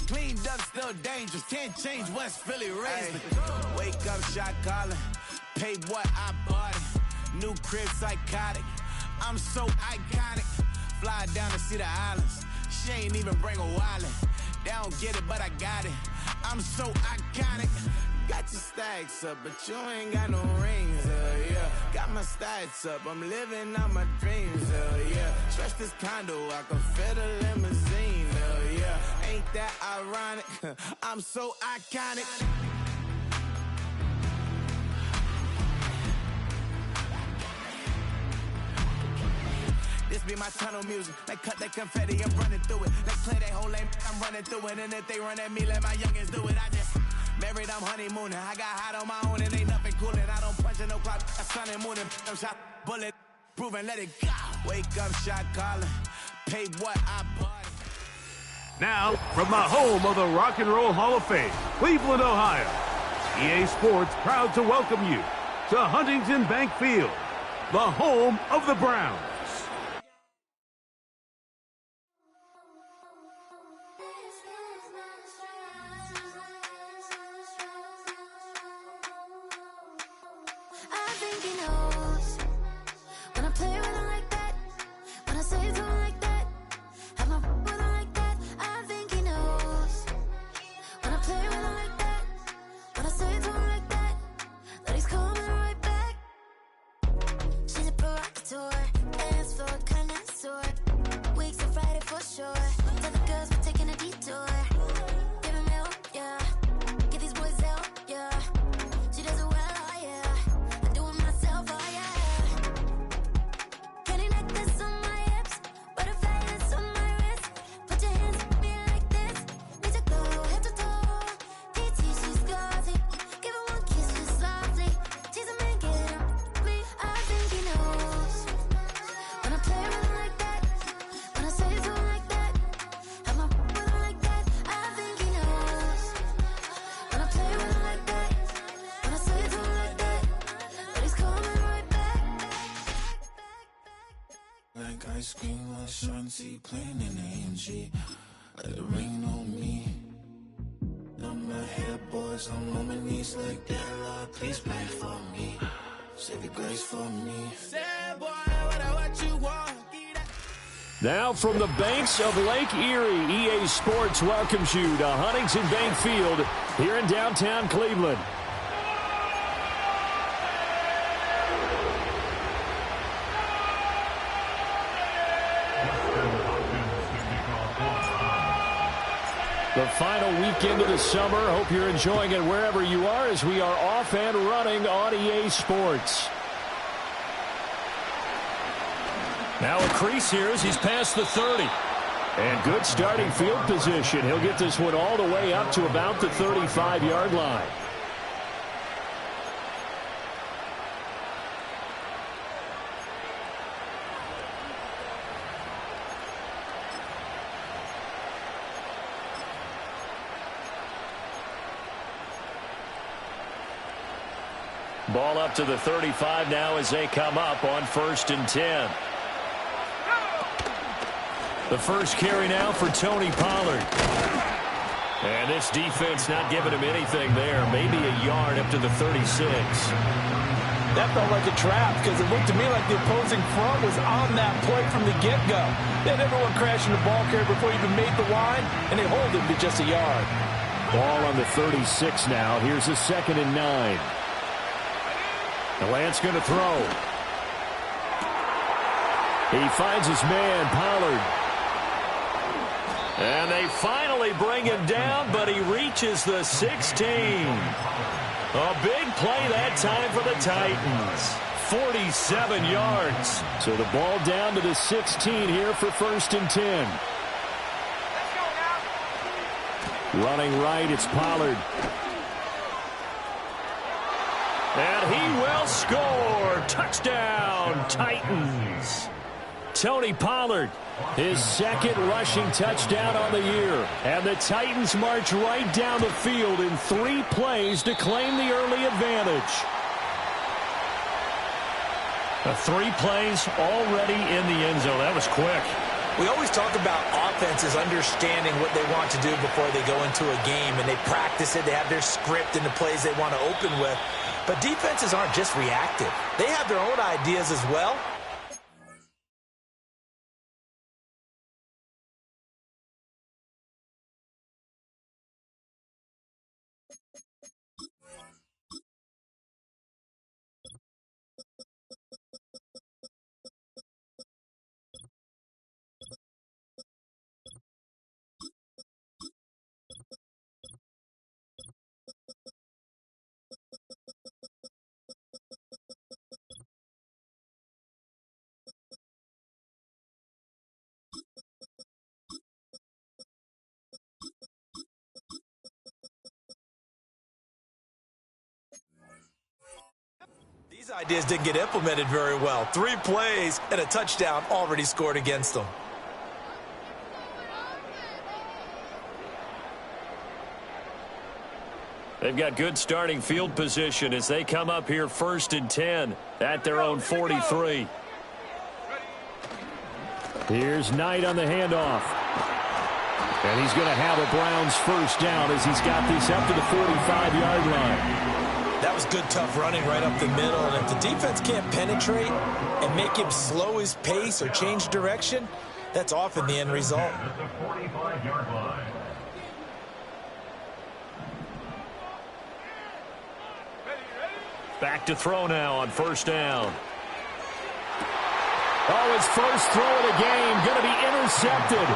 cleaned up, still dangerous. Can't change West Philly raised. Wake up, shot calling. Pay what I bought it. New crib psychotic. I'm so iconic. Fly down to see the islands. She ain't even bring a wallet. They don't get it, but I got it. I'm so iconic. Got your stacks up, but you ain't got no rings, yeah. Got my stats up, I'm living out my dreams, yeah. Stretch this condo, I can fit a limousine, yeah. Ain't that ironic? I'm so iconic. This be my tunnel music. They cut that confetti, I'm running through it. They play that whole lane, I'm running through it. And if they run at me, let my youngins do it. I just married, I'm honeymooning. I got hot on my own and ain't nothing coolin'. I don't punch in no clock, I sun and moonin'. I'm shot, bullet, proven, let it go. Wake up, shot calling. Pay what I bought it. Now, from the home of the Rock and Roll Hall of Fame, Cleveland, Ohio, EA Sports proud to welcome you to Huntington Bank Field, the home of the Browns. Ice cream on Shanty, playing in AMG. Let it rain on me. On my head, boys, I'm on my knees like that. Lord, please pray for me. Save your grace for me. Say, boy, what you want. Now from the banks of Lake Erie, EA Sports welcomes you to Huntington Bank Field here in downtown Cleveland. The final weekend of the summer. Hope you're enjoying it wherever you are as we are off and running on EA Sports. Now a crease here as he's past the 30. And good starting field position. He'll get this one all the way up to about the 35-yard line. Ball up to the 35 now as they come up on 1st and 10. The first carry now for Tony Pollard. And this defense not giving him anything there. Maybe a yard up to the 36. That felt like a trap because it looked to me like the opposing front was on that play from the get-go. They had everyone crashing the ball carrier before he even made the line, and they hold him to just a yard. Ball on the 36 now. Here's a 2nd and 9. Lance going to throw. He finds his man, Pollard. And they finally bring him down, but he reaches the 16. A big play that time for the Titans. 47 yards. So the ball down to the 16 here for 1st and 10. Running right, it's Pollard. And he will score. Touchdown, Titans. Tony Pollard, his 2nd rushing touchdown on the year. And the Titans march right down the field in 3 plays to claim the early advantage. 3 plays already in the end zone. That was quick. We always talk about offense is understanding what they want to do before they go into a game, and they practice it. They have their script and the plays they want to open with. But defenses aren't just reactive. They have their own ideas as well. These ideas didn't get implemented very well. 3 plays and a touchdown already scored against them. They've got good starting field position as they come up here 1st and 10 at their own 43. Here's Knight on the handoff. And he's going to have a Browns first down as he's got this up to the 45-yard line. That was good, tough running right up the middle. And if the defense can't penetrate and make him slow his pace or change direction, that's often the end result. Back to throw now on 1st down. Oh, his first throw of the game going to be intercepted.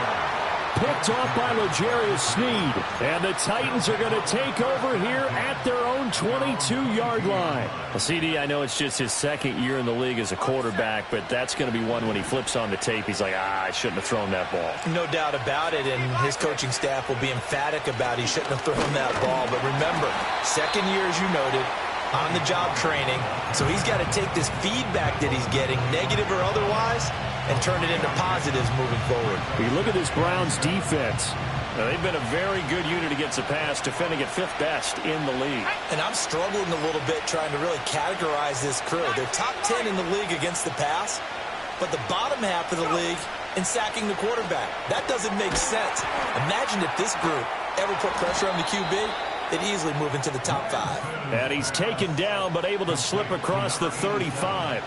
Picked off by L'Jarius Sneed. And the Titans are going to take over here at their own 22-yard line. Well, CD, I know it's just his 2nd year in the league as a quarterback, but that's going to be one when he flips on the tape. He's like, I shouldn't have thrown that ball. No doubt about it, and his coaching staff will be emphatic about he shouldn't have thrown that ball. But remember, 2nd year, as you noted, on-the-job training. So he's got to take this feedback that he's getting, negative or otherwise, and turn it into positives moving forward. You look at this Browns defense. Now, they've been a very good unit against the pass, defending at 5th best in the league. And I'm struggling a little bit trying to really categorize this crew. They're top 10 in the league against the pass, but the bottom half of the league in sacking the quarterback. That doesn't make sense. Imagine if this group ever put pressure on the QB, they'd easily move into the top 5. And he's taken down, but able to slip across the 35.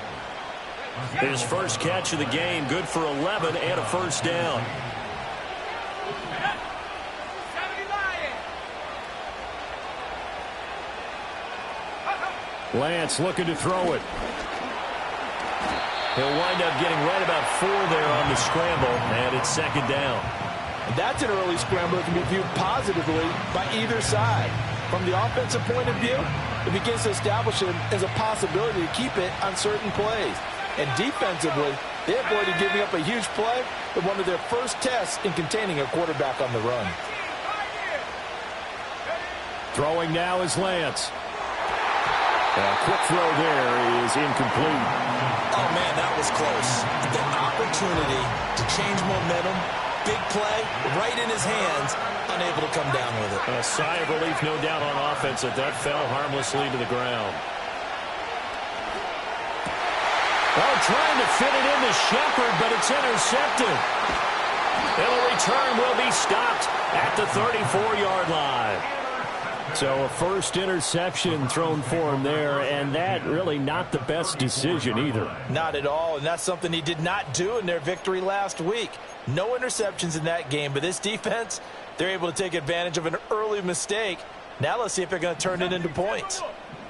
His first catch of the game, good for 11 and a first down. Lance looking to throw it. He'll wind up getting right about 4 there on the scramble, and it's 2nd down. And that's an early scramble that can be viewed positively by either side. From the offensive point of view, it begins to establish him as a possibility to keep it on certain plays. And defensively, they avoided giving up a huge play with one of their first tests in containing a quarterback on the run. Throwing now is Lance. A quick throw there is incomplete. Oh, man, that was close. The opportunity to change momentum, big play, right in his hands, unable to come down with it. A sigh of relief, no doubt, on offense that fell harmlessly to the ground. Oh, trying to fit it into Shepard, but it's intercepted. And the return will be stopped at the 34-yard line. So a first interception thrown for him there, and that really not the best decision either. Not at all, and that's something he did not do in their victory last week. No interceptions in that game, but this defense, they're able to take advantage of an early mistake. Now let's see if they're going to turn it into points.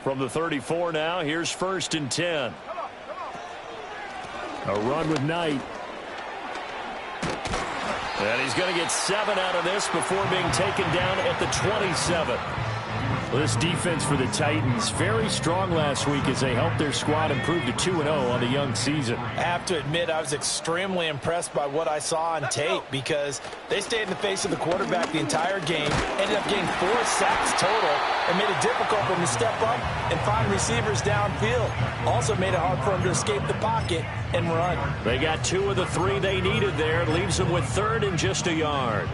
From the 34 now, here's 1st and 10. A run with Knight. And he's going to get 7 out of this before being taken down at the 27. Well, this defense for the Titans, very strong last week as they helped their squad improve to 2-0 on the young season. I have to admit, I was extremely impressed by what I saw on tape because they stayed in the face of the quarterback the entire game, ended up getting 4 sacks total, and made it difficult for him to step up and find receivers downfield. Also made it hard for him to escape the pocket and run. They got 2 of the 3 they needed there. It leaves them with 3rd and just a yard.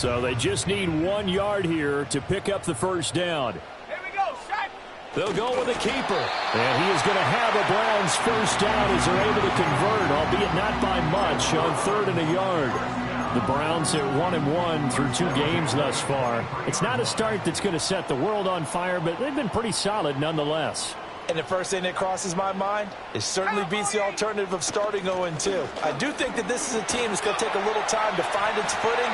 So they just need 1 yard here to pick up the first down. Here we go, Shaq. They'll go with a keeper. And he is going to have a Browns first down as they're able to convert, albeit not by much, on 3rd and a yard. The Browns at 1-1 through 2 games thus far. It's not a start that's going to set the world on fire, but they've been pretty solid nonetheless. And the first thing that crosses my mind, it certainly beats the alternative of starting 0-2. I do think that this is a team that's going to take a little time to find its footing.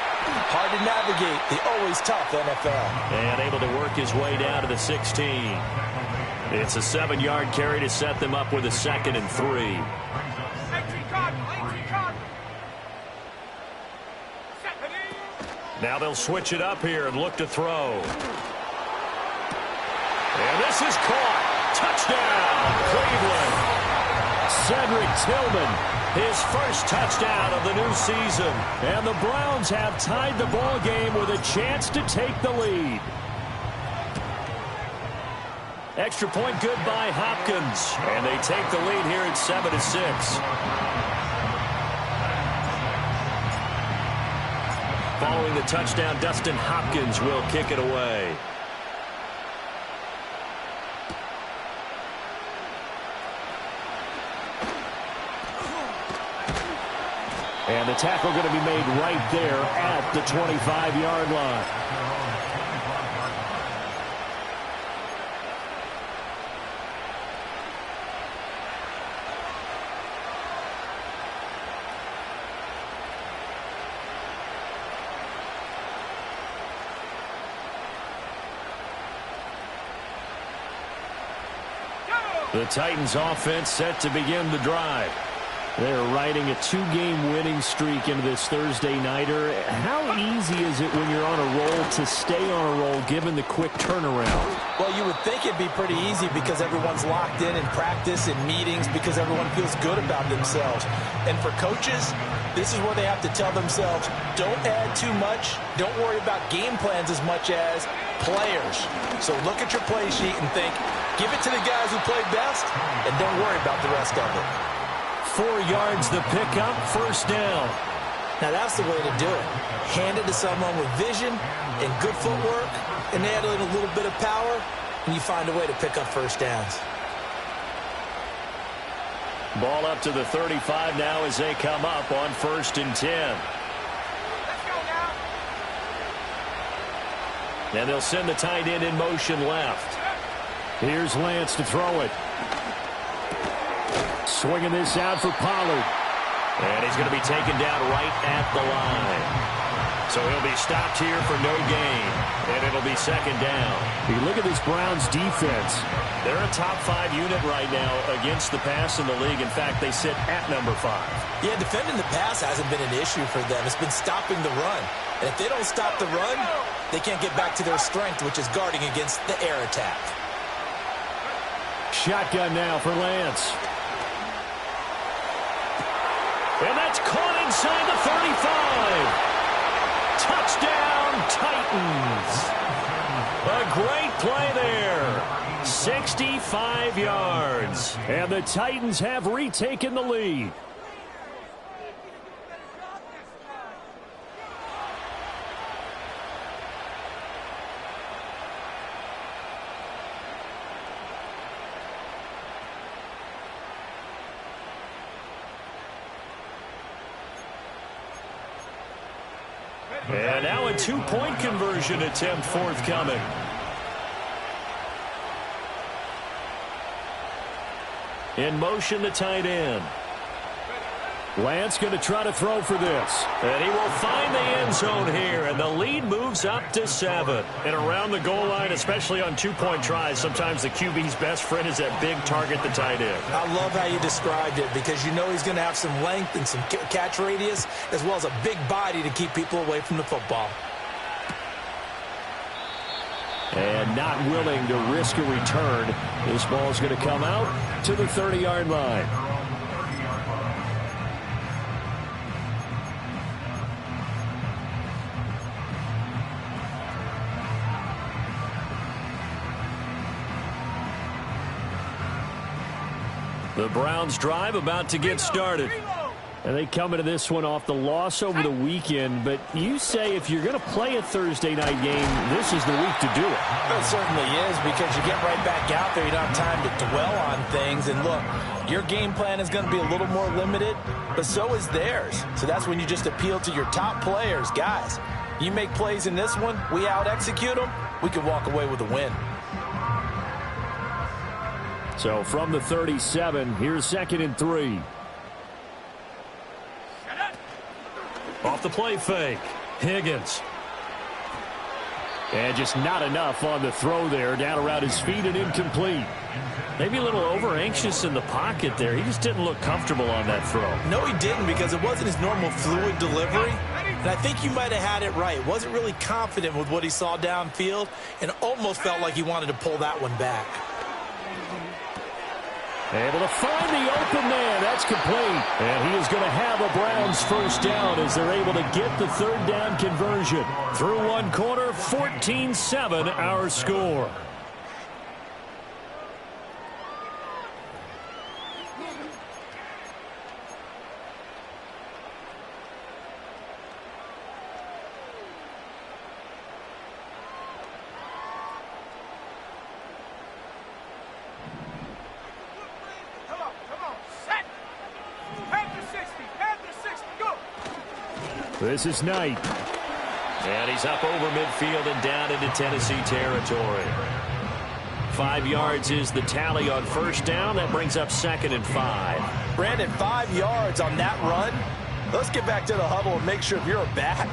Hard to navigate the always tough NFL. And able to work his way down to the 16. It's a 7-yard carry to set them up with a 2nd and 3. Now they'll switch it up here and look to throw. And this is caught. Touchdown, Cleveland. Cedric Tillman, his first touchdown of the new season. And the Browns have tied the ball game with a chance to take the lead. Extra point good by Hopkins. And they take the lead here at 7-6. Following the touchdown, Dustin Hopkins will kick it away. And the tackle going to be made right there at the 25-yard line. The Titans offense set to begin the drive. They're riding a 2-game winning streak into this Thursday nighter. How easy is it when you're on a roll to stay on a roll given the quick turnaround? Well, you would think it'd be pretty easy because everyone's locked in practice and meetings because everyone feels good about themselves. And for coaches, this is where they have to tell themselves, don't add too much. Don't worry about game plans as much as players. So look at your play sheet and think, give it to the guys who played best, and don't worry about the rest of it. 4 yards the pickup, first down. Now that's the way to do it. Hand it to someone with vision and good footwork, and add in a little bit of power, and you find a way to pick up first downs. Ball up to the 35 now as they come up on 1st and 10. Let's go now. And they'll send the tight end in motion left. Here's Lance to throw it. Swinging this out for Pollard. And he's going to be taken down right at the line. So he'll be stopped here for no gain. And it'll be 2nd down. You look at this Browns defense. They're a top 5 unit right now against the pass in the league. In fact, they sit at number 5. Yeah, defending the pass hasn't been an issue for them. It's been stopping the run. And if they don't stop the run, they can't get back to their strength, which is guarding against the air attack. Shotgun now for Lance. And that's caught inside the 35. Touchdown, Titans. A great play there. 65 yards. And the Titans have retaken the lead. And now a 2-point conversion attempt forthcoming. In motion, the tight end. Lance going to try to throw for this. And he will find the end zone here. And the lead moves up to 7. And around the goal line, especially on 2-point tries, sometimes the QB's best friend is that big target, the tight end. I love how you described it because you know he's going to have some length and some catch radius as well as a big body to keep people away from the football. And not willing to risk a return. This ball is going to come out to the 30-yard line. The Browns drive about to get started. And they come into this one off the loss over the weekend, but you say if you're going to play a Thursday night game, this is the week to do it. It certainly is, because you get right back out there. You don't have time to dwell on things. And look, your game plan is going to be a little more limited, but so is theirs. So that's when you just appeal to your top players. Guys, you make plays in this one, we out-execute them, we can walk away with a win. So from the 37, here's 2nd and 3. Off the play fake, Higgins. And just not enough on the throw there, down around his feet and incomplete. Maybe a little over-anxious in the pocket there. He just didn't look comfortable on that throw. No, he didn't, because it wasn't his normal fluid delivery. And I think you might have had it right. Wasn't really confident with what he saw downfield and almost felt like he wanted to pull that one back. Able to find the open man. That's complete. And he is going to have a Browns first down as they're able to get the 3rd down conversion. Through one quarter, 14-7 our score. This is Knight. And he's up over midfield and down into Tennessee territory. 5 yards is the tally on first down. That brings up 2nd and 5. Brandon, 5 yards on that run. Let's get back to the huddle and make sure if you're a back,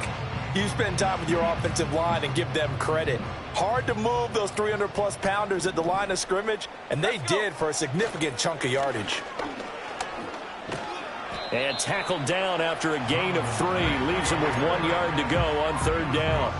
you spend time with your offensive line and give them credit. Hard to move those 300-plus pounders at the line of scrimmage, and they did for a significant chunk of yardage. And tackled down after a gain of 3. Leaves him with 1 yard to go on 3rd down.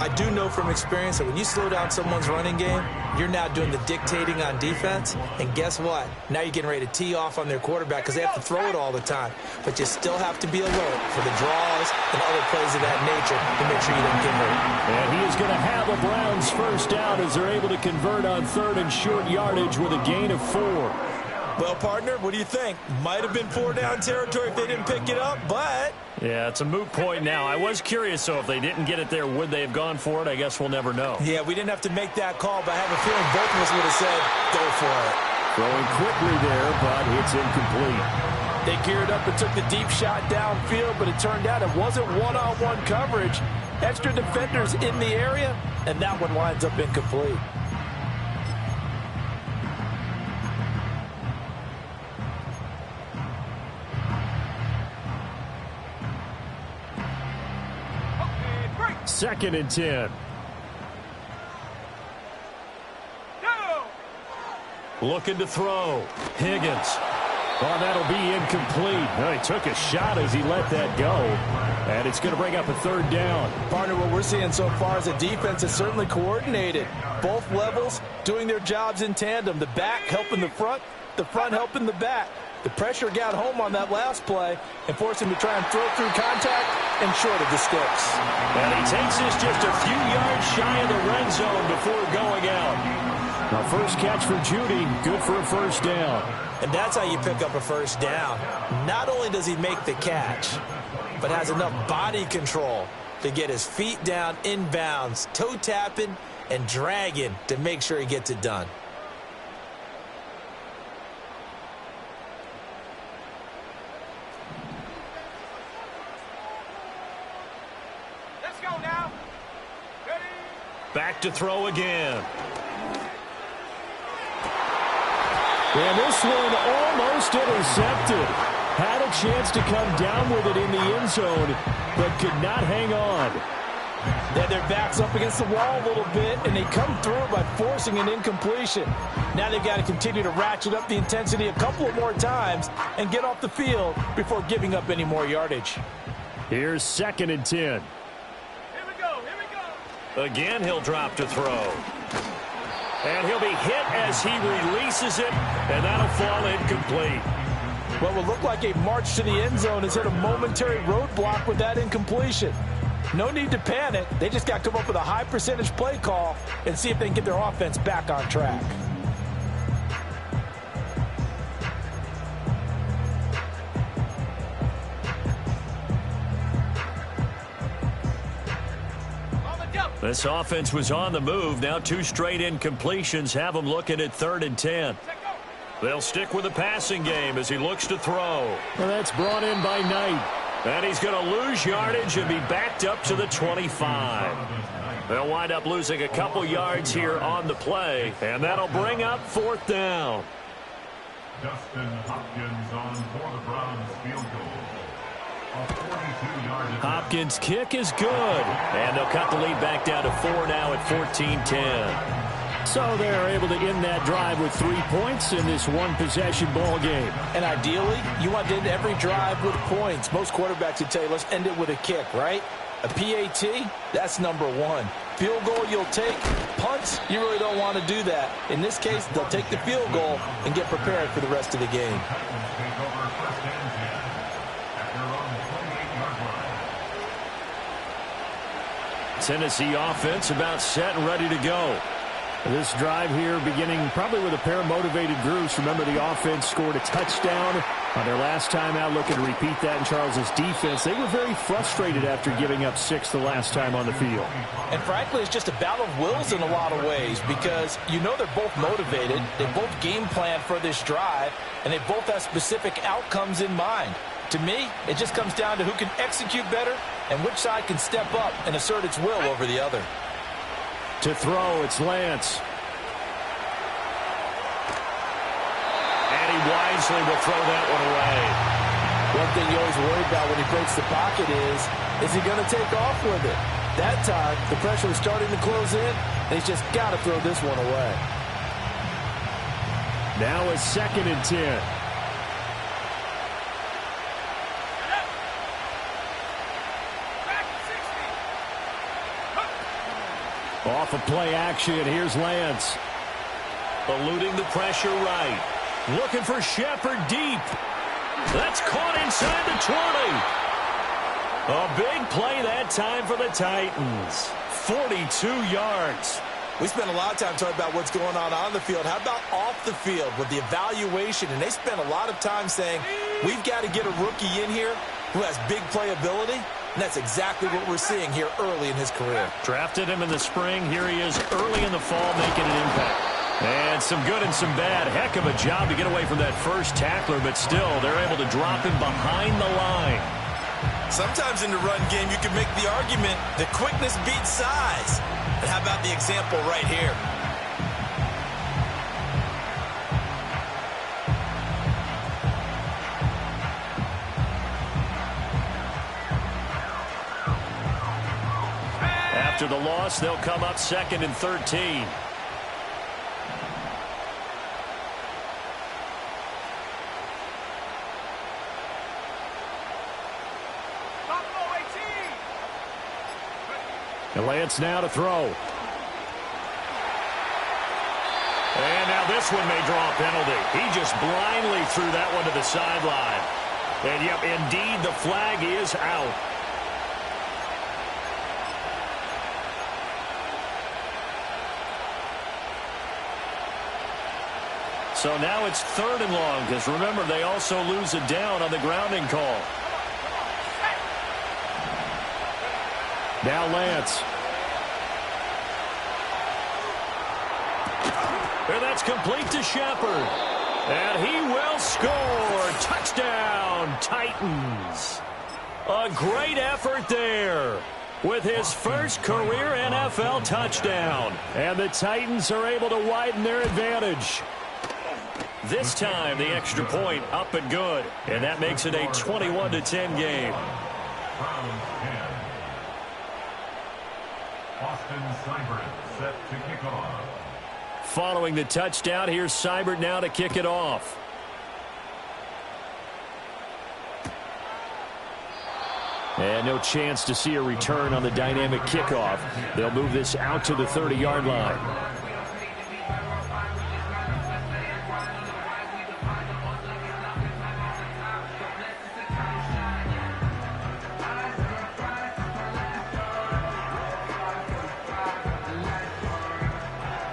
I do know from experience that when you slow down someone's running game, you're now doing the dictating on defense. And guess what? Now you're getting ready to tee off on their quarterback because they have to throw it all the time. But you still have to be alert for the draws and other plays of that nature to make sure you don't get hurt. And he is going to have a Browns first down as they're able to convert on 3rd and short yardage with a gain of 4. Well, partner, what do you think? Might have been 4 down territory if they didn't pick it up, but... Yeah, it's a moot point now. I was curious, so if they didn't get it there, would they have gone for it? I guess we'll never know. Yeah, we didn't have to make that call, but I have a feeling both of us would have said, go for it. Throwing quickly there, but it's incomplete. They geared up and took the deep shot downfield, but it turned out it wasn't one-on-one coverage. Extra defenders in the area, and that one winds up incomplete. Second and 10. Looking to throw. Higgins. Oh, that'll be incomplete. Oh, he took a shot as he let that go. And it's going to bring up a 3rd down. Partner, what we're seeing so far is a defense that's certainly coordinated. Both levels doing their jobs in tandem. The back helping the front helping the back. The pressure got home on that last play and forced him to try and throw through contact and short of the sticks. And he takes this just a few yards shy of the red zone before going out. Now, first catch for Judy, good for a first down. And that's how you pick up a first down. Not only does he make the catch, but has enough body control to get his feet down inbounds, toe tapping and dragging to make sure he gets it done. Back to throw again. And this one almost intercepted. Had a chance to come down with it in the end zone, but could not hang on. They had their backs up against the wall a little bit, and they come through by forcing an incompletion. Now they've got to continue to ratchet up the intensity a couple of more times and get off the field before giving up any more yardage. Here's 2nd and 10. Again, he'll drop to throw. And he'll be hit as he releases it, and that'll fall incomplete. What will look like a march to the end zone has hit a momentary roadblock with that incompletion. No need to panic. They just got to come up with a high percentage play call and see if they can get their offense back on track. This offense was on the move. Now 2 straight incompletions have them looking at 3rd and 10. They'll stick with the passing game as he looks to throw. Well, that's brought in by Knight. And he's going to lose yardage and be backed up to the 25. They'll wind up losing a couple yards here on the play, and that'll bring up 4th down. Justin Hopkins on for the Browns field goal. Hopkins' kick is good. And they'll cut the lead back down to 4 now at 14-10. So they're able to end that drive with 3 points in this one-possession ball game. And ideally, you want to end every drive with points. Most quarterbacks would tell you, let's end it with a kick, right? A PAT, that's number 1. Field goal you'll take. Punts, you really don't want to do that. In this case, they'll take the field goal and get prepared for the rest of the game. Tennessee offense about set and ready to go. This drive here beginning probably with a pair of motivated groups. Remember, the offense scored a touchdown on their last time out. Looking to repeat that in Charles's defense. They were very frustrated after giving up 6 the last time on the field. And frankly, it's just a battle of wills in a lot of ways because you know they're both motivated. They both game plan for this drive, and they both have specific outcomes in mind. To me, it just comes down to who can execute better and which side can step up and assert its will over the other. To throw, it's Lance. And he wisely will throw that one away. One thing you always worry about when he breaks the pocket is he going to take off with it? That time, the pressure was starting to close in, and he's just got to throw this one away. Now a 2nd and 10. Off of play action, here's Lance. Eluding the pressure right. Looking for Shepard deep. That's caught inside the 20. A big play that time for the Titans. 42 yards. We spent a lot of time talking about what's going on the field. How about off the field with the evaluation? And they spent a lot of time saying, we've got to get a rookie in here who has big playability. And that's exactly what we're seeing here early in his career. Drafted him in the spring. Here he is early in the fall making an impact. And some good and some bad. Heck of a job to get away from that first tackler, but still they're able to drop him behind the line. Sometimes in the run game you can make the argument that quickness beats size. And how about the example right here? After the loss, they'll come up 2nd and 13. And Lance now to throw. And now this one may draw a penalty. He just blindly threw that one to the sideline. And yep, indeed, the flag is out. So now it's 3rd and long, because remember, they also lose it down on the grounding call. Now Lance. And that's complete to Shepard. And he will score. Touchdown, Titans. A great effort there with his first career NFL touchdown. And the Titans are able to widen their advantage. This time, the extra point up and good. And that makes it a 21-10 game. Austin Seibert set to kick off. Following the touchdown, here's Seibert now to kick it off. And no chance to see a return on the dynamic kickoff. They'll move this out to the 30-yard line.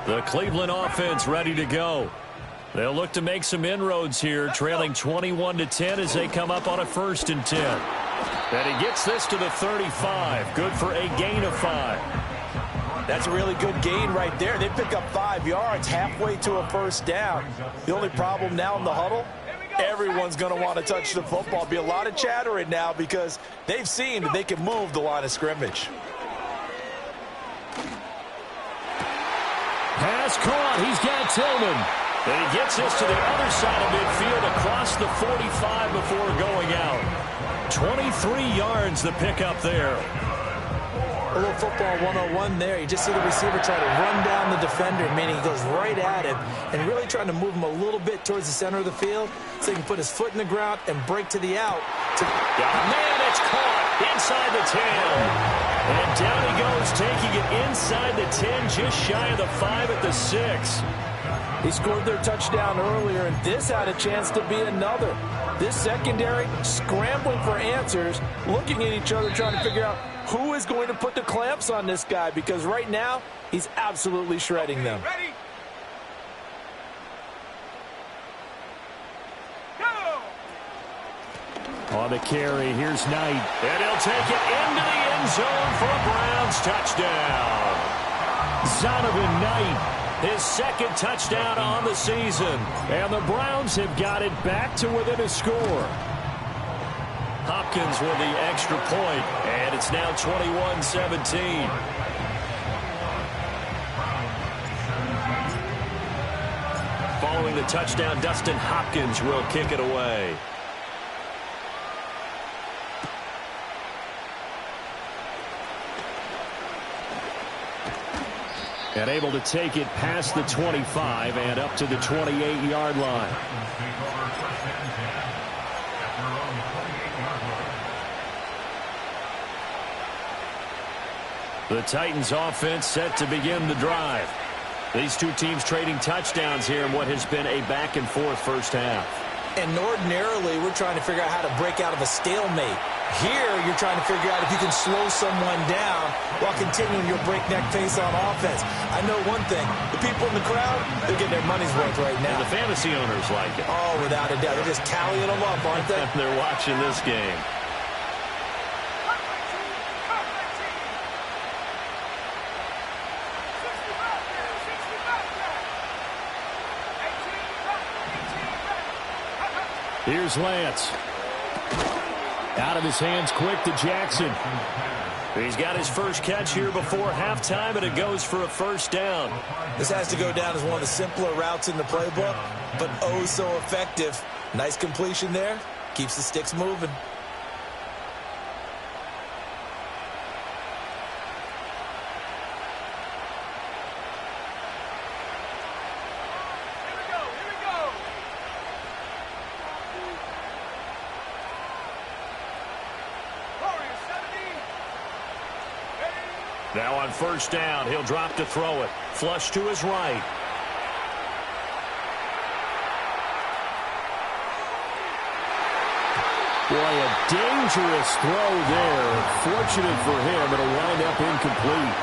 The Cleveland offense ready to go. They'll look to make some inroads here, trailing 21-10 as they come up on a 1st and 10. And he gets this to the 35. Good for a gain of 5. That's a really good gain right there. They pick up 5 yards halfway to a first down. The only problem now in the huddle, everyone's going to want to touch the football. Be a lot of chattering now because they've seen that they can move the line of scrimmage. Pass caught. He's got Tillman. And he gets this to the other side of midfield across the 45 before going out. 23 yards the pickup there. A little football 101 there. You just see the receiver try to run down the defender, meaning he goes right at him and really trying to move him a little bit towards the center of the field so he can put his foot in the ground and break to the out. Man, it's caught inside the 10. And down he goes, taking it inside the 10, just shy of the 5 at the 6. He scored their touchdown earlier, and this had a chance to be another. This secondary scrambling for answers, looking at each other, trying to figure out who is going to put the clamps on this guy, because right now he's absolutely shredding them. Ready? Go! On the carry, here's Knight. And he'll take it into the end zone for a Browns touchdown. Zonovan Knight. His second touchdown on the season. And the Browns have got it back to within a score. Hopkins with the extra point, and it's now 21-17. Following the touchdown, Dustin Hopkins will kick it away. And able to take it past the 25 and up to the 28-yard line. The Titans offense set to begin the drive. These two teams trading touchdowns here in what has been a back-and-forth first half. And ordinarily, we're trying to figure out how to break out of a stalemate. Here, you're trying to figure out if you can slow someone down while continuing your breakneck pace on offense. I know one thing. The people in the crowd, they're getting their money's worth right now. And the fantasy owners like it. Oh, without a doubt. They're just tallying them up, aren't they? They're watching this game. Here's Lance. Out of his hands quick to Jackson. He's got his first catch here before halftime, and it goes for a first down. This has to go down as one of the simpler routes in the playbook, but oh so effective. Nice completion there. Keeps the sticks moving. Now on first down, he'll drop to throw it. Flush to his right. Boy, a dangerous throw there. Fortunate for him, it'll wind up incomplete.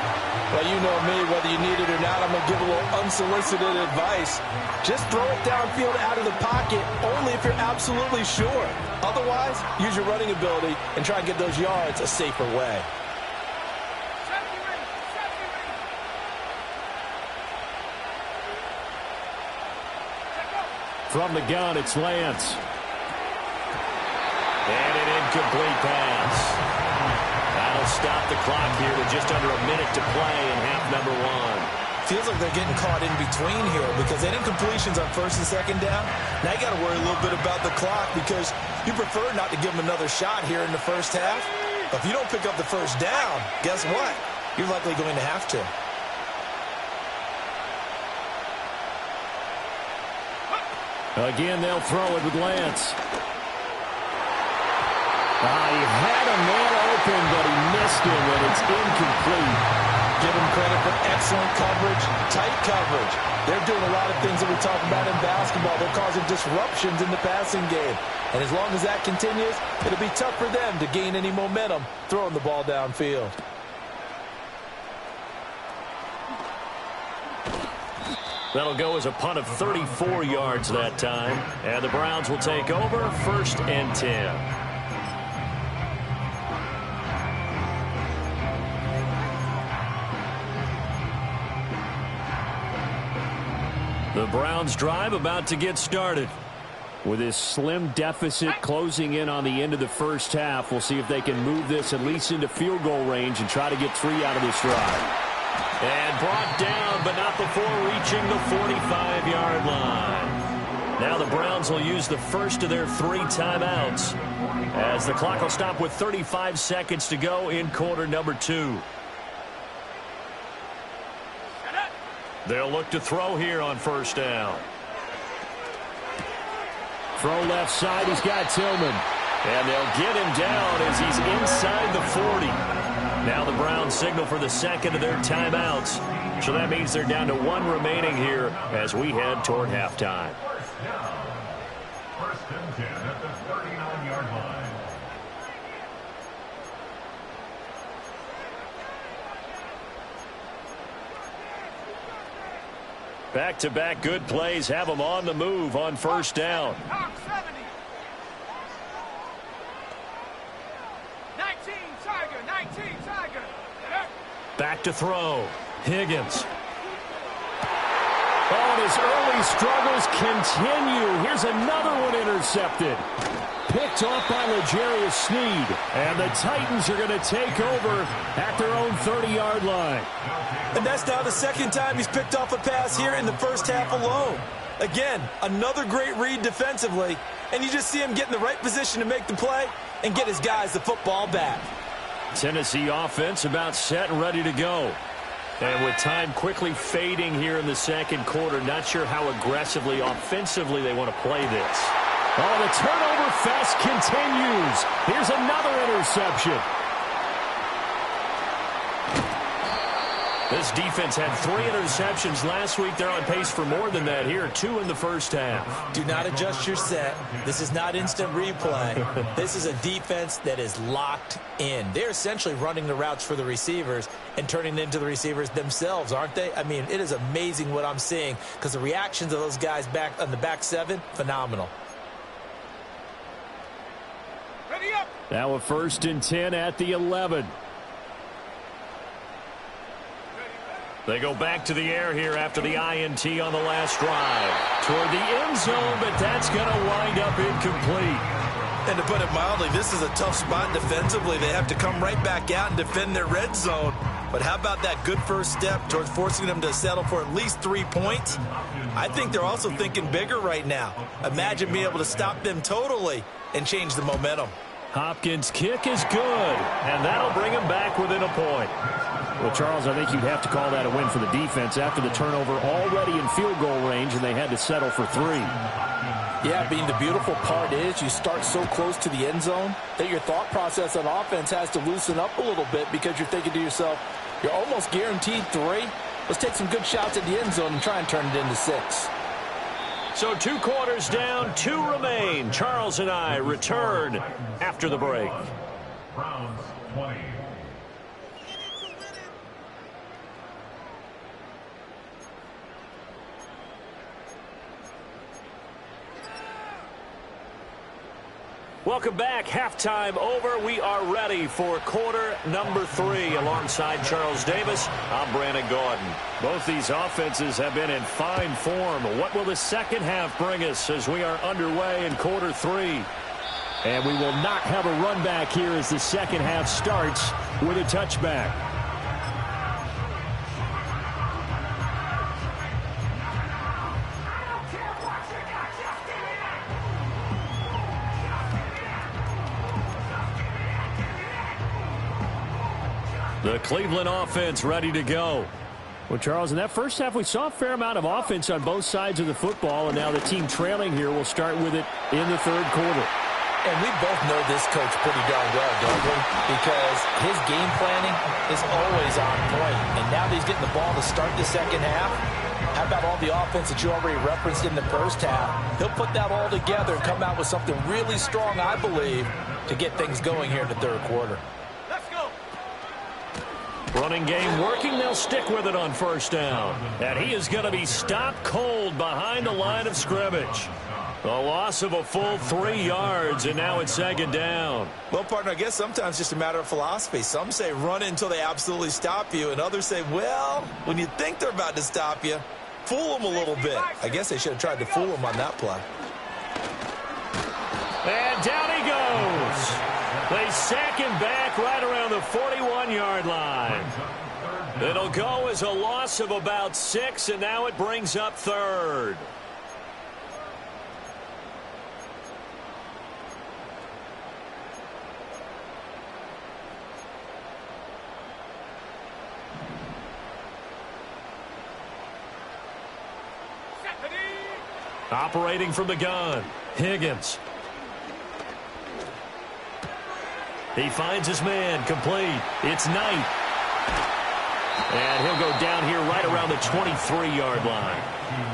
Well, you know me, whether you need it or not, I'm going to give a little unsolicited advice. Just throw it downfield out of the pocket, only if you're absolutely sure. Otherwise, use your running ability and try and get those yards a safer way. From the gun, it's Lance. And an incomplete pass. That'll stop the clock here with just under a minute to play in half number one. Feels like they're getting caught in between here because they didn't incompletions on first and second down. Now you got to worry a little bit about the clock because you prefer not to give them another shot here in the first half. But if you don't pick up the first down, guess what? You're likely going to have to. Again, they'll throw it with Lance. He had a man open, but he missed him, and it's incomplete. Give him credit for excellent coverage, tight coverage. They're doing a lot of things that we talk about in basketball. They're causing disruptions in the passing game. And as long as that continues, it'll be tough for them to gain any momentum throwing the ball downfield. That'll go as a punt of 34 yards that time. And the Browns will take over, 1st and 10. The Browns drive about to get started. With this slim deficit closing in on the end of the first half, we'll see if they can move this at least into field goal range and try to get 3 out of this drive. And brought down, but not before reaching the 45-yard line. Now the Browns will use the first of their 3 timeouts, as the clock will stop with 35 seconds to go in quarter number 2. They'll look to throw here on first down. Throw left side, he's got Tillman. And they'll get him down as he's inside the 40. Now the Browns signal for the second of their timeouts. So that means they're down to 1 remaining here as we head toward halftime. First and 10 at the 39-yard line. Back-to-back good plays have them on the move on first down. 19 Tiger. Back to throw. Higgins. Oh, and his early struggles continue. Here's another one intercepted. Picked off by L'Jarius Sneed. And the Titans are going to take over at their own 30-yard line. And that's now the second time he's picked off a pass here in the first half alone. Again, another great read defensively. And you just see him get in the right position to make the play and get his guys the football back. Tennessee offense about set and ready to go. And with time quickly fading here in the second quarter, not sure how aggressively, offensively they want to play this. Oh, the turnover fest continues. Here's another interception. This defense had 3 interceptions last week. They're on pace for more than that here. 2 in the first half. Do not adjust your set. This is not instant replay. This is a defense that is locked in. They're essentially running the routes for the receivers and turning it into the receivers themselves, aren't they? I mean, it is amazing what I'm seeing because the reactions of those guys back on the back 7, phenomenal. Ready up. Now a 1st and 10 at the 11. They go back to the air here after the INT on the last drive. Toward the end zone, but that's going to wind up incomplete. And to put it mildly, this is a tough spot defensively. They have to come right back out and defend their red zone. But how about that good first step towards forcing them to settle for at least 3 points? I think they're also thinking bigger right now. Imagine being able to stop them totally and change the momentum. Hopkins' kick is good, and that'll bring him back within a point. Well, Charles, I think you'd have to call that a win for the defense after the turnover already in field goal range, and they had to settle for 3. Yeah, Bean, the beautiful part is you start so close to the end zone that your thought process on offense has to loosen up a little bit because you're thinking to yourself, you're almost guaranteed 3. Let's take some good shots at the end zone and try and turn it into 6. So 2 quarters down, 2 remain. Charles and I return after the break. Browns 20. Welcome back. Halftime over. We are ready for quarter number 3. Alongside Charles Davis, I'm Brandon Gaudin. Both these offenses have been in fine form. What will the second half bring us as we are underway in quarter 3? And we will not have a run back here as the second half starts with a touchback. The Cleveland offense ready to go. Well, Charles, in that first half, we saw a fair amount of offense on both sides of the football, and now the team trailing here will start with it in the third quarter. And we both know this coach pretty darn well, don't we? Because his game planning is always on point. And now that he's getting the ball to start the second half, how about all the offense that you already referenced in the first half? He'll put that all together and come out with something really strong, I believe, to get things going here in the third quarter. Running game working. They'll stick with it on first down. And he is going to be stopped cold behind the line of scrimmage. A loss of a full 3 yards, and now it's second down. Well, partner, I guess sometimes it's just a matter of philosophy. Some say run until they absolutely stop you, and others say, well, when you think they're about to stop you, fool him a little bit. I guess they should have tried to fool him on that play. And down he goes. They sack him back right around the 41-yard line. It'll go as a loss of about 6, and now it brings up 3rd. Operating from the gun, Higgins. He finds his man, complete. It's Knight. And he'll go down here right around the 23-yard line.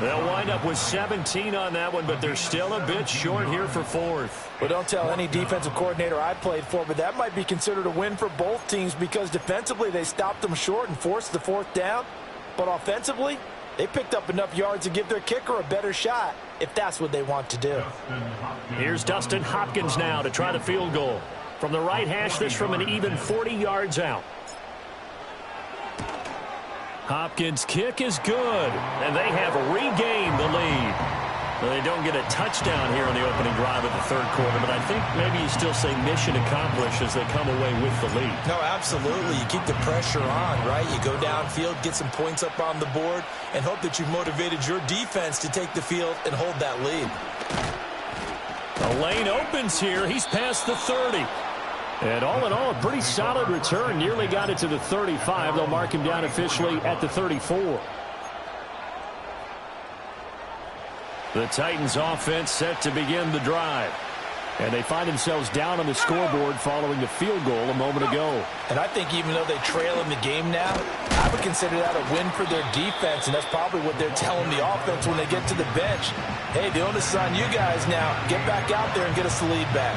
They'll wind up with 17 on that one, but they're still a bit short here for 4th. Well, don't tell any defensive coordinator I played for, but that might be considered a win for both teams because defensively they stopped them short and forced the 4th down. But offensively, they picked up enough yards to give their kicker a better shot if that's what they want to do. Here's Dustin Hopkins now to try the field goal. From the right hash, this from an even 40 yards out. Hopkins' kick is good, and they have regained the lead. Well, they don't get a touchdown here in the opening drive of the 3rd quarter, but I think maybe you still say mission accomplished as they come away with the lead. No, absolutely. You keep the pressure on, right? You go downfield, get some points up on the board, and hope that you've motivated your defense to take the field and hold that lead. The lane opens here. He's past the 30. And all in all, a pretty solid return. Nearly got it to the 35. They'll mark him down officially at the 34. The Titans offense set to begin the drive. And they find themselves down on the scoreboard following the field goal a moment ago. And I think even though they trail in the game now, I would consider that a win for their defense, and that's probably what they're telling the offense when they get to the bench. Hey, the onus is on you guys now. Get back out there and get us the lead back.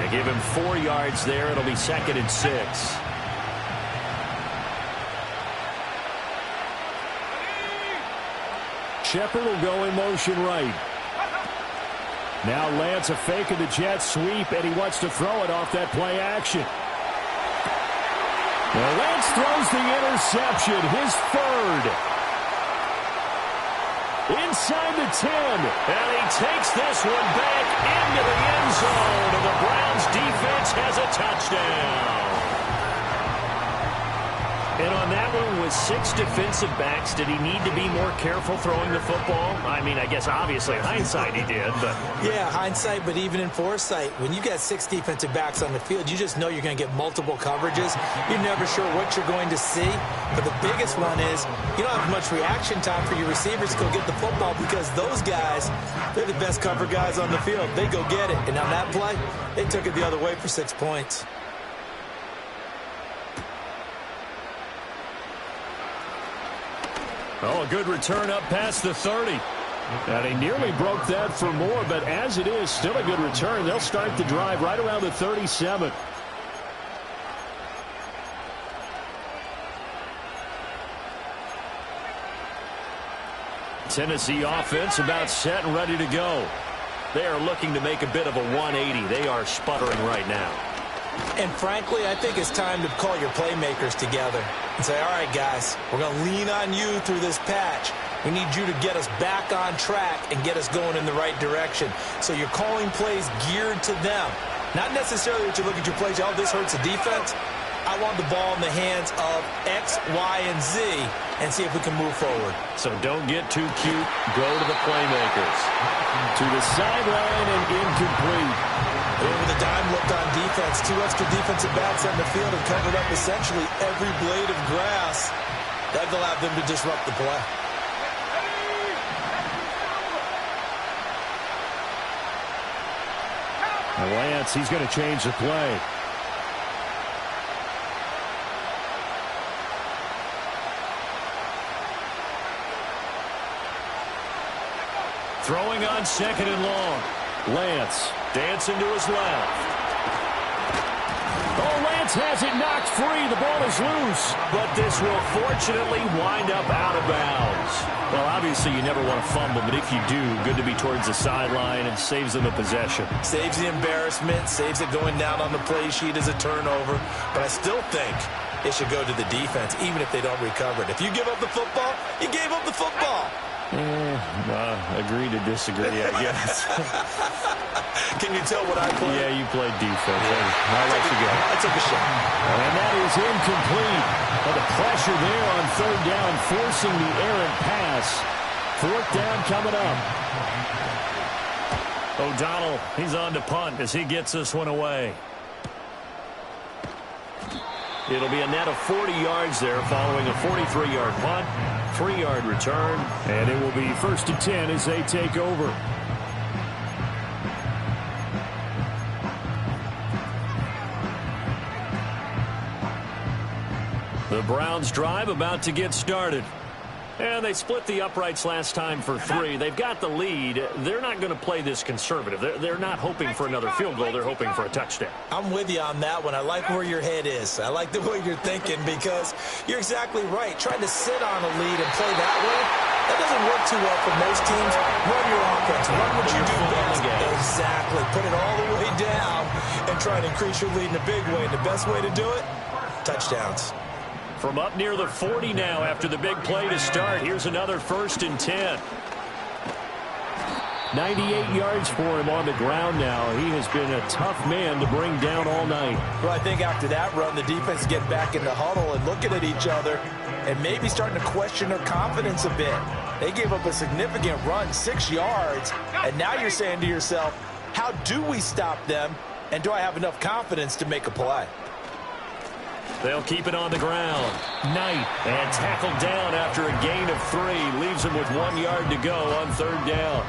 They give him 4 yards there. It'll be 2nd and 6. Shepard will go in motion right. Now Lance a fake of the jet sweep, and he wants to throw it off that play action. Well, Lance throws the interception, his 3rd. Inside the 10, and he takes this one back into the end zone, and the Browns defense has a touchdown. And on that one, with 6 defensive backs, did he need to be more careful throwing the football? I mean, I guess obviously hindsight he did, but... Yeah, hindsight, but even in foresight, when you got 6 defensive backs on the field, you just know you're going to get multiple coverages. You're never sure what you're going to see. But the biggest one is you don't have much reaction time for your receivers to go get the football because those guys, they're the best cover guys on the field. They go get it. And on that play, they took it the other way for 6 points. Oh, a good return up past the 30. And he nearly broke that for more, but as it is, still a good return. They'll start the drive right around the 37. Tennessee offense about set and ready to go. They are looking to make a bit of a 180. They are sputtering right now. And frankly, I think it's time to call your playmakers together and say, all right, guys, we're going to lean on you through this patch. We need you to get us back on track and get us going in the right direction. So you're calling plays geared to them. Not necessarily that you look at your plays, oh, this hurts the defense. I want the ball in the hands of X, Y, and Z and see if we can move forward. So don't get too cute. Go to the playmakers. To the sideline and incomplete. With a dime looked on defense, 2 extra defensive backs on the field and covered up essentially every blade of grass. That'll allow them to disrupt the play. Lance, he's going to change the play. Throwing on 2nd and long. Lance dancing to his left. Oh, Lance has it knocked free. The ball is loose. But this will fortunately wind up out of bounds. Well, obviously you never want to fumble, but if you do, good to be towards the sideline and saves them a possession. Saves the embarrassment, saves it going down on the play sheet as a turnover. But I still think it should go to the defense, even if they don't recover it. If you give up the football, you gave up the football. Agree to disagree, I guess. Can you tell what I played? Yeah, you played defense. I'll let you go. I took a shot. And that is incomplete. But the pressure there on third down, forcing the errant pass. Fourth down coming up. O'Donnell, he's on to punt as he gets this one away. It'll be a net of 40 yards there following a 43-yard punt, 3-yard return, and it will be 1st and 10 as they take over. The Browns drive about to get started. And they split the uprights last time for 3. They've got the lead. They're not going to play this conservative. They're not hoping for another field goal. They're hoping for a touchdown. I'm with you on that one. I like where your head is. I like the way you're thinking because you're exactly right. Trying to sit on a lead and play that way, that doesn't work too well for most teams. Run your offense. Run what you do best. Exactly. Put it all the way down and try to increase your lead in a big way. And the best way to do it, touchdowns. From up near the 40 now after the big play to start. Here's another 1st and 10. 98 yards for him on the ground now. He has been a tough man to bring down all night. Well, I think after that run, the defense is getting back in the huddle and looking at each other and maybe starting to question their confidence a bit. They gave up a significant run, 6 yards, and now you're saying to yourself, how do we stop them, and do I have enough confidence to make a play? They'll keep it on the ground. Knight, and tackled down after a gain of 3. Leaves him with 1 yard to go on 3rd down.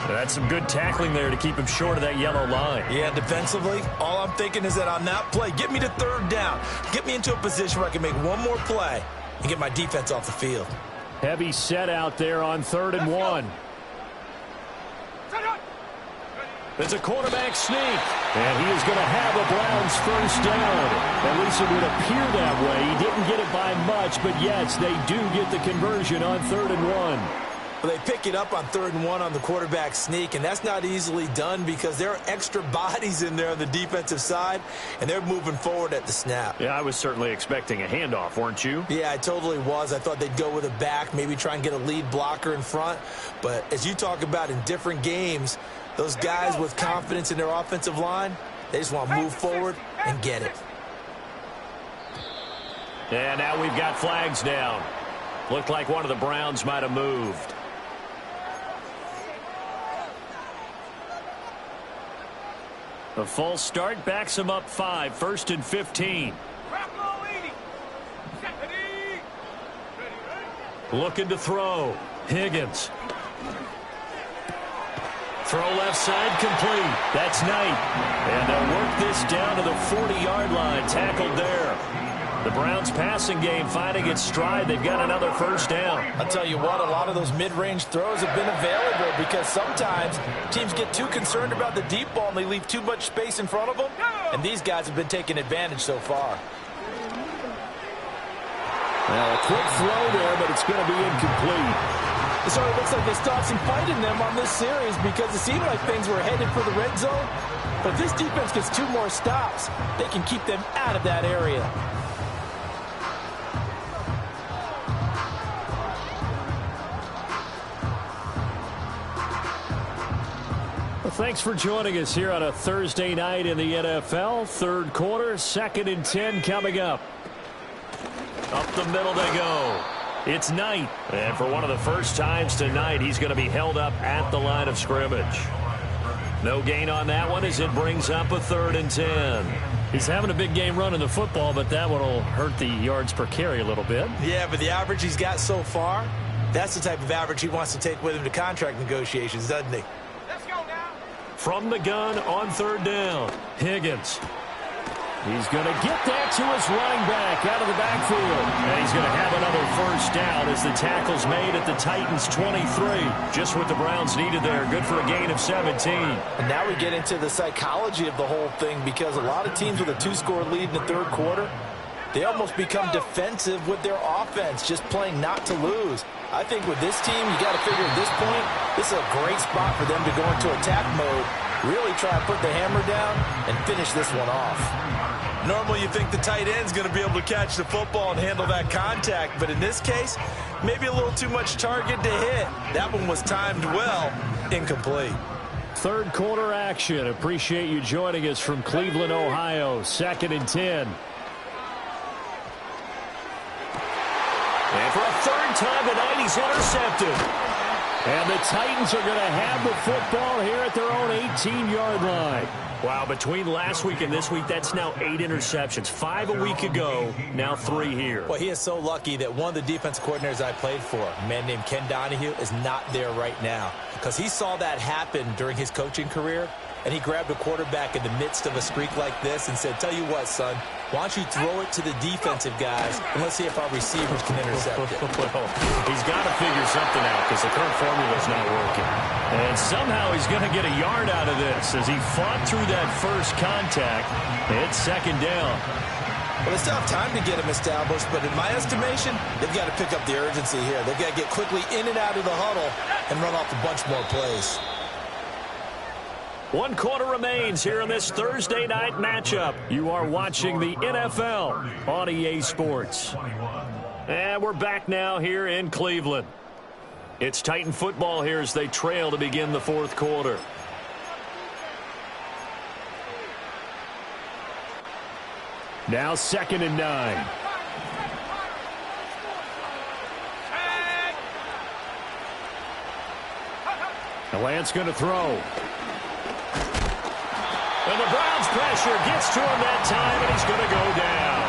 That's some good tackling there to keep him short of that yellow line. Yeah, defensively, all I'm thinking is that on that play, get me to 3rd down. Get me into a position where I can make one more play and get my defense off the field. Heavy set out there on 3rd and 1. It's a quarterback sneak. And he is going to have a Browns 1st down. At least it would appear that way. He didn't get it by much, but yes, they do get the conversion on 3rd and 1. Well, they pick it up on 3rd and 1 on the quarterback sneak, and that's not easily done because there are extra bodies in there on the defensive side, and they're moving forward at the snap. Yeah, I was certainly expecting a handoff, weren't you? Yeah, I totally was. I thought they'd go with a back, maybe try and get a lead blocker in front. But as you talk about in different games, those guys with confidence in their offensive line, they just want to move forward and get it. And now we've got flags down. Looked like one of the Browns might have moved. A false start backs him up 5, 1st and 15. Looking to throw. Higgins. Throw left side complete. That's Knight. And they'll work this down to the 40-yard line. Tackled there. The Browns passing game finding its stride. They've got another 1st down. I'll tell you what, a lot of those mid-range throws have been available because sometimes teams get too concerned about the deep ball and they leave too much space in front of them. And these guys have been taking advantage so far. Well, a quick throw there, but it's going to be incomplete. So it looks like they stopped some fight in them on this series because it seemed like things were headed for the red zone. But if this defense gets 2 more stops, they can keep them out of that area. Well, thanks for joining us here on a Thursday night in the NFL. 3rd quarter, 2nd and 10 coming up. Up the middle they go. It's Knight. And for one of the first times tonight, he's going to be held up at the line of scrimmage. No gain on that one as it brings up a 3rd and 10. He's having a big game running the football, but that one will hurt the yards per carry a little bit. Yeah, but the average he's got so far, that's the type of average he wants to take with him to contract negotiations, doesn't he? Let's go now. From the gun on 3rd down, Higgins. He's going to get that to his running back out of the backfield. And he's going to have another 1st down as the tackle's made at the Titans' 23. Just what the Browns needed there. Good for a gain of 17. And now we get into the psychology of the whole thing because a lot of teams with a 2-score lead in the 3rd quarter, they almost become defensive with their offense, just playing not to lose. I think with this team, you got to figure at this point, this is a great spot for them to go into attack mode, really try to put the hammer down and finish this one off. Normally you think the tight end's going to be able to catch the football and handle that contact, but in this case, maybe a little too much target to hit. That one was timed well, incomplete. Third quarter action. Appreciate you joining us from Cleveland, Ohio. 2nd and 10. And for a third time tonight, he's intercepted. And the Titans are going to have the football here at their own 18-yard line. Wow, between last week and this week, that's now 8 interceptions. 5 a week ago, now 3 here. Well, he is so lucky that one of the defense coordinators I played for, a man named Ken Donahue, is not there right now. Because he saw that happen during his coaching career, and he grabbed a quarterback in the midst of a streak like this and said, tell you what, son, why don't you throw it to the defensive guys, and let's see if our receivers can intercept it. Well, he's got to figure something out because the current formula is not working. And somehow he's going to get a yard out of this as he fought through that first contact. It's 2nd down. Well, they still have time to get him established, but in my estimation, they've got to pick up the urgency here. They've got to get quickly in and out of the huddle and run off a bunch more plays. 1 quarter remains here in this Thursday night matchup. You are watching the NFL on EA Sports. And we're back now here in Cleveland. It's Titan football here as they trail to begin the 4th quarter. Now 2nd and 9. The Lance going to throw. And the Browns pressure gets to him that time, and he's going to go down.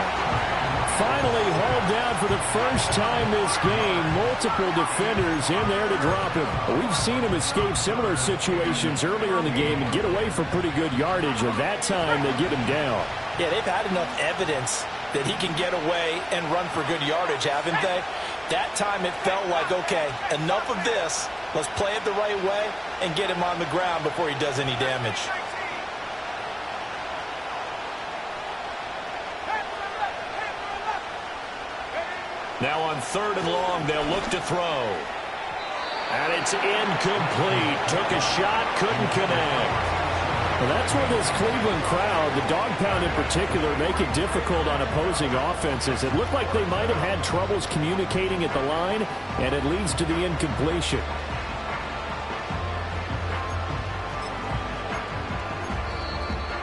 Finally hauled down for the first time this game. Multiple defenders in there to drop him. We've seen him escape similar situations earlier in the game and get away for pretty good yardage, and that time they get him down. Yeah, they've had enough evidence that he can get away and run for good yardage, haven't they? That time it felt like, okay, enough of this. Let's play it the right way and get him on the ground before he does any damage. Now on 3rd and long, they'll look to throw. And it's incomplete. Took a shot, couldn't connect. Well, that's where this Cleveland crowd, the dog pound in particular, make it difficult on opposing offenses. It looked like they might have had troubles communicating at the line, and it leads to the incompletion.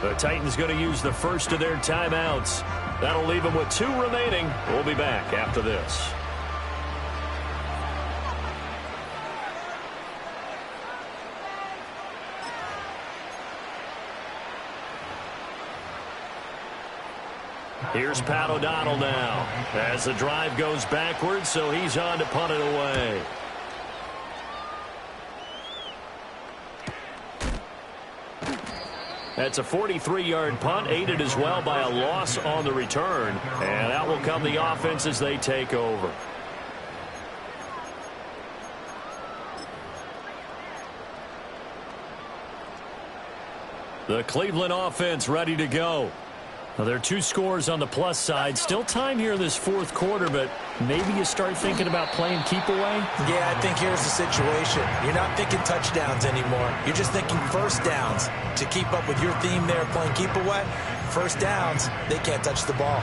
The Titans going to use the first of their timeouts. That'll leave them with 2 remaining. We'll be back after this. Here's Pat O'Donnell now as the drive goes backwards, so he's on to punt it away. That's a 43-yard punt, aided as well by a loss on the return. And out will come the offense as they take over. The Cleveland offense ready to go. Now, there are 2 scores on the plus side. Still time here in this 4th quarter, but maybe you start thinking about playing keep away? Yeah, I think here's the situation. You're not thinking touchdowns anymore. You're just thinking first downs. To keep up with your theme there, playing keep away, first downs, they can't touch the ball.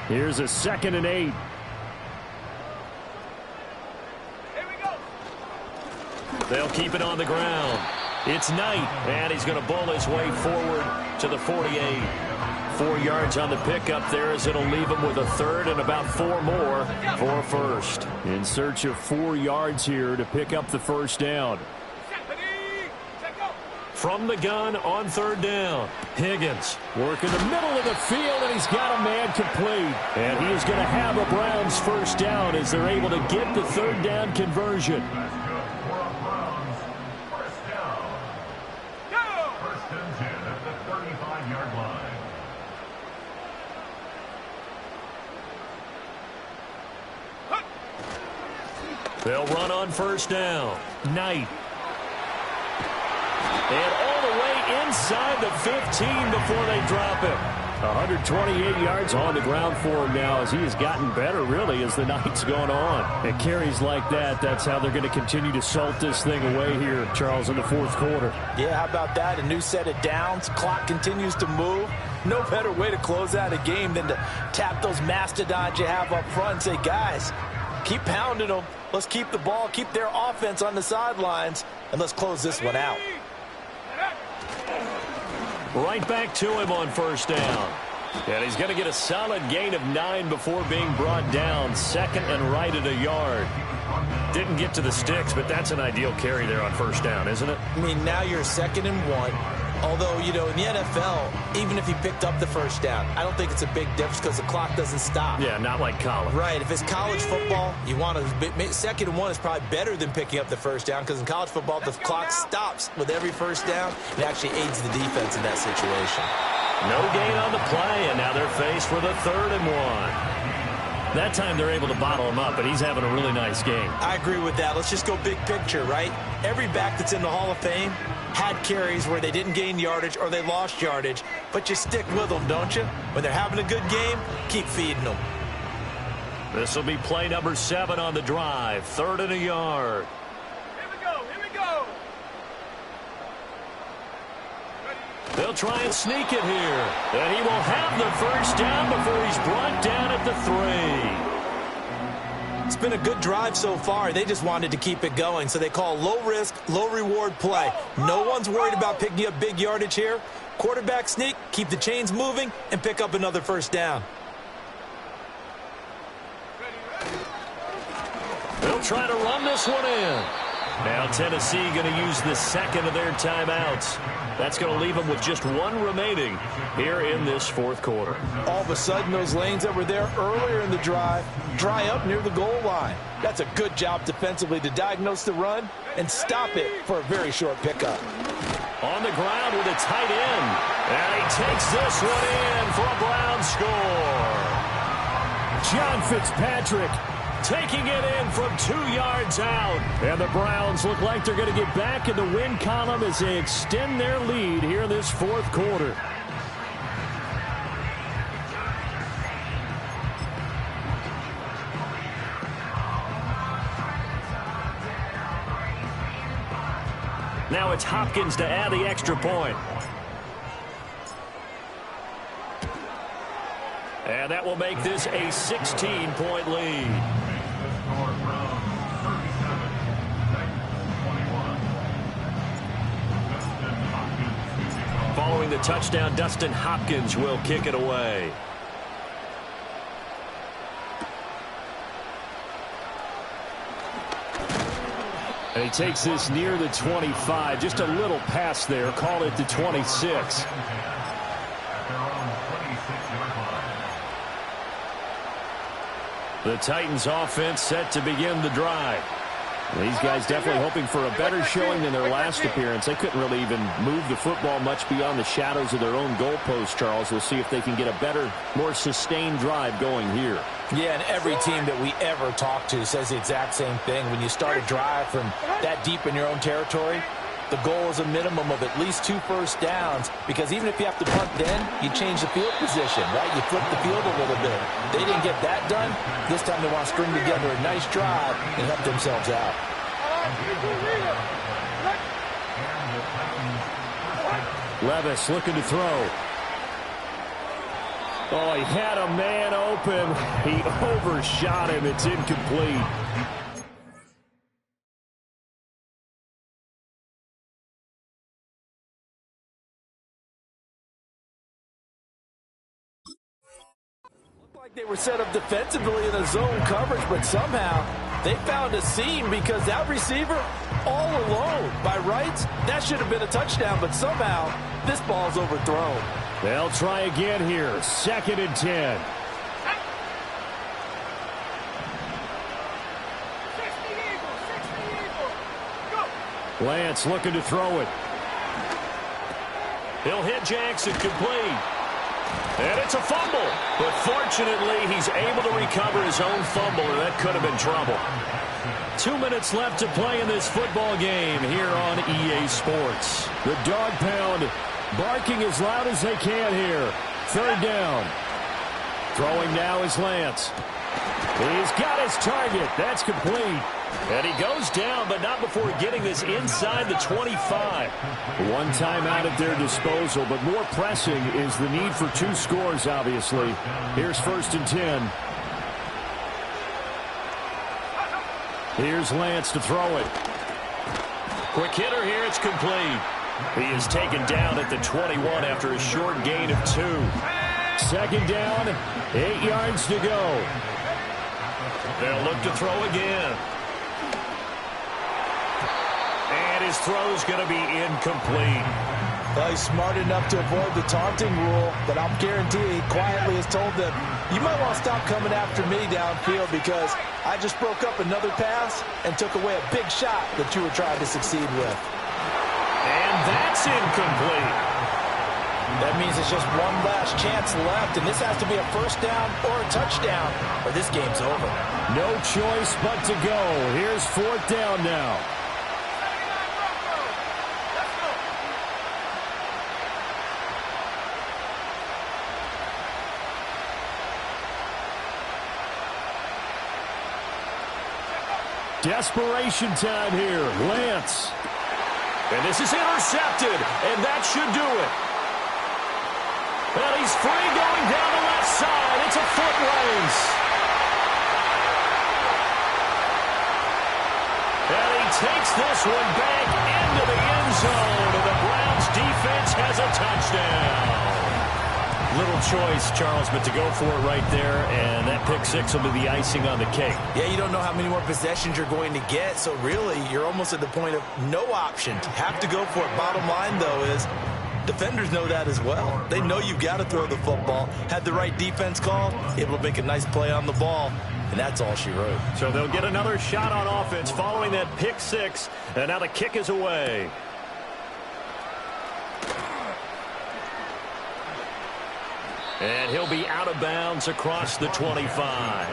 Here's a 2nd and 8. Here we go. They'll keep it on the ground. It's Knight, and he's going to bowl his way forward to the 48. 4 yards on the pickup there as it'll leave him with a 3rd and about 4 more for a first. In search of 4 yards here to pick up the first down. From the gun on 3rd down. Higgins working the middle of the field, and he's got a man complete. And he is going to have a Browns first down as they're able to get the 3rd down conversion. They'll run on first down. Knight. And all the way inside the 15 before they drop him. 128 yards on the ground for him now as he has gotten better, really, as the night's going on. And carries like that, that's how they're going to continue to salt this thing away here, Charles, in the fourth quarter. Yeah, how about that? A new set of downs. Clock continues to move. No better way to close out a game than to tap those mastodons you have up front and say, guys, keep pounding them. Let's keep the ball, keep their offense on the sidelines, and let's close this one out. Right back to him on first down. And he's going to get a solid gain of 9 before being brought down. Second and right at a yard. Didn't get to the sticks, but that's an ideal carry there on first down, isn't it? I mean, now you're 2nd and 1. Although, you know, in the NFL, even if he picked up the first down, I don't think it's a big difference because the clock doesn't stop. Yeah, not like college. Right. If it's college football, you want to 2nd and 1 is probably better than picking up the first down because in college football, the clock stops with every first down. It actually aids the defense in that situation. No gain on the play, and now they're faced with a 3rd and 1. That time they're able to bottle him up, and he's having a really nice game. I agree with that. Let's just go big picture, right? Every back that's in the Hall of Fame had carries where they didn't gain yardage or they lost yardage, but you stick with them, don't you? When they're having a good game, keep feeding them. This will be play number 7 on the drive. 3rd and a yard. Here we go. Here we go. They'll try and sneak it here. And he will have the first down before he's brought down at the 3. It's been a good drive so far. They just wanted to keep it going, so they call low-risk, low-reward play. No one's worried about picking up big yardage here. Quarterback sneak, keep the chains moving, and pick up another first down. They'll try to run this one in. Now Tennessee going to use the 2nd of their timeouts. That's going to leave them with just 1 remaining here in this 4th quarter. All of a sudden, those lanes that were there earlier in the drive dry up near the goal line. That's a good job defensively to diagnose the run and stop it for a very short pickup. On the ground with a tight end. And he takes this one in for a Brown score. John Fitzpatrick taking it in from 2 yards out. And the Browns look like they're going to get back in the win column as they extend their lead here in this 4th quarter. Now it's Hopkins to add the extra point. And that will make this a 16-point lead. Following the touchdown, Dustin Hopkins will kick it away. And he takes this near the 25, just a little pass there, call it the 26. The Titans offense set to begin the drive. These guys definitely hoping for a better showing than their last appearance. They couldn't really even move the football much beyond the shadows of their own goalpost, Charles. We'll see if they can get a better, more sustained drive going here. Yeah, and every team that we ever talk to says the exact same thing. When you start a drive from that deep in your own territory, the goal is a minimum of at least 2 first downs, because even if you have to punt then, you change the field position, right? You flip the field a little bit. They didn't get that done. This time they want to string together a nice drive and help themselves out. Levis looking to throw. Oh, he had a man open. He overshot him. It's incomplete. They were set up defensively in a zone coverage, but somehow they found a seam because that receiver all alone. By rights, that should have been a touchdown, but somehow this ball's overthrown. They'll try again here. 2nd and 10. Lance looking to throw it. He'll hit Jackson complete. And it's a fumble. But fortunately, he's able to recover his own fumble, and that could have been trouble. 2 minutes left to play in this football game here on EA Sports. The dog pound barking as loud as they can here. Third down. Throwing now is Lance. He's got his target. That's complete. And he goes down, but not before getting this inside the 25. One timeout at their disposal, but more pressing is the need for 2 scores, obviously. Here's 1st and 10. Here's Lance to throw it. Quick hitter here. It's complete. He is taken down at the 21 after a short gain of 2. 2nd down, 8 yards to go. They'll look to throw again. And his throw's going to be incomplete. Well, he's smart enough to avoid the taunting rule, but I'm guaranteeing he quietly has told them, you might want to stop coming after me downfield because I just broke up another pass and took away a big shot that you were trying to succeed with. And that's incomplete. That means it's just one last chance left, and this has to be a 1st down or a touchdown, or this game's over. No choice but to go. Here's 4th down now. Desperation time here. Lance. And this is intercepted, and that should do it. And he's free going down the left side. It's a foot race. And he takes this one back into the end zone, and the Browns defense has a touchdown. Little choice, Charles, but to go for it right there, and that pick 6 will be the icing on the cake. Yeah, you don't know how many more possessions you're going to get, so really you're almost at the point of no option. Have to go for it. Bottom line, though, is defenders know that as well. They know you've got to throw the football. Had the right defense call, able to make a nice play on the ball, and that's all she wrote. So they'll get another shot on offense following that pick 6, and now the kick is away. And he'll be out of bounds across the 25.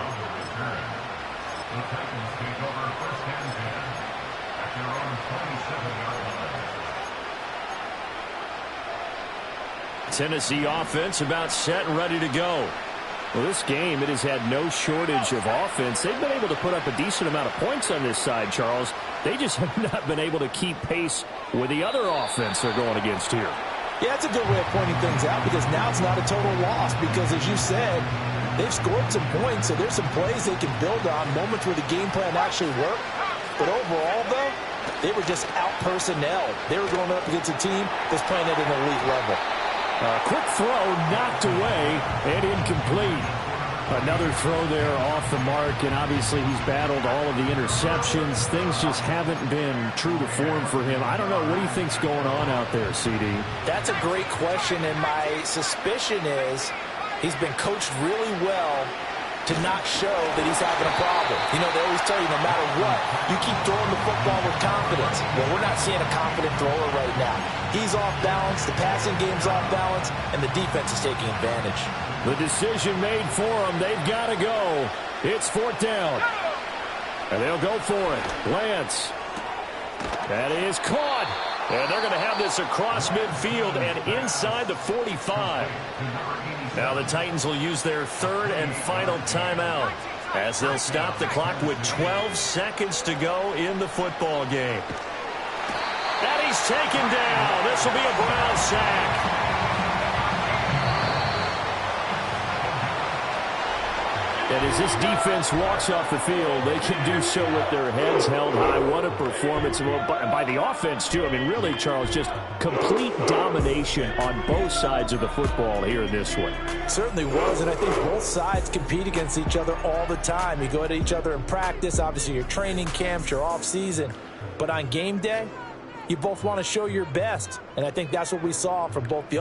Tennessee offense about set and ready to go. Well, this game, it has had no shortage of offense. They've been able to put up a decent amount of points on this side, Charles. They just have not been able to keep pace with the other offense they're going against here. Yeah, it's a good way of pointing things out because now it's not a total loss because, as you said, they've scored some points, so there's some plays they can build on, moments where the game plan actually worked. But overall, though, they were just out-personnel. They were going up against a team that's playing at an elite level. Quick throw knocked away and incomplete. Another throw there off the mark, and obviously he's battled all of the interceptions. Things just haven't been true to form for him. I don't know. What do you think's going on out there, CD? That's a great question, and my suspicion is he's been coached really well to not show that he's having a problem. You know, they always tell you no matter what, you keep throwing the football with confidence. Well, we're not seeing a confident thrower right now. He's off balance, the passing game's off balance, and the defense is taking advantage. The decision made for them. They've got to go. It's 4th down. And they'll go for it. Lance. That is caught. And they're going to have this across midfield and inside the 45. Now the Titans will use their 3rd and final timeout as they'll stop the clock with 12 seconds to go in the football game. And he's taken down. This will be a Brown sack. And as this defense walks off the field, they can do so with their heads held high. What a performance by the offense, too. I mean, really, Charles, just complete domination on both sides of the football here in this one. Certainly was, and I think both sides compete against each other all the time. You go at each other in practice, obviously your training camps, your off-season. But on game day, you both want to show your best, and I think that's what we saw from both the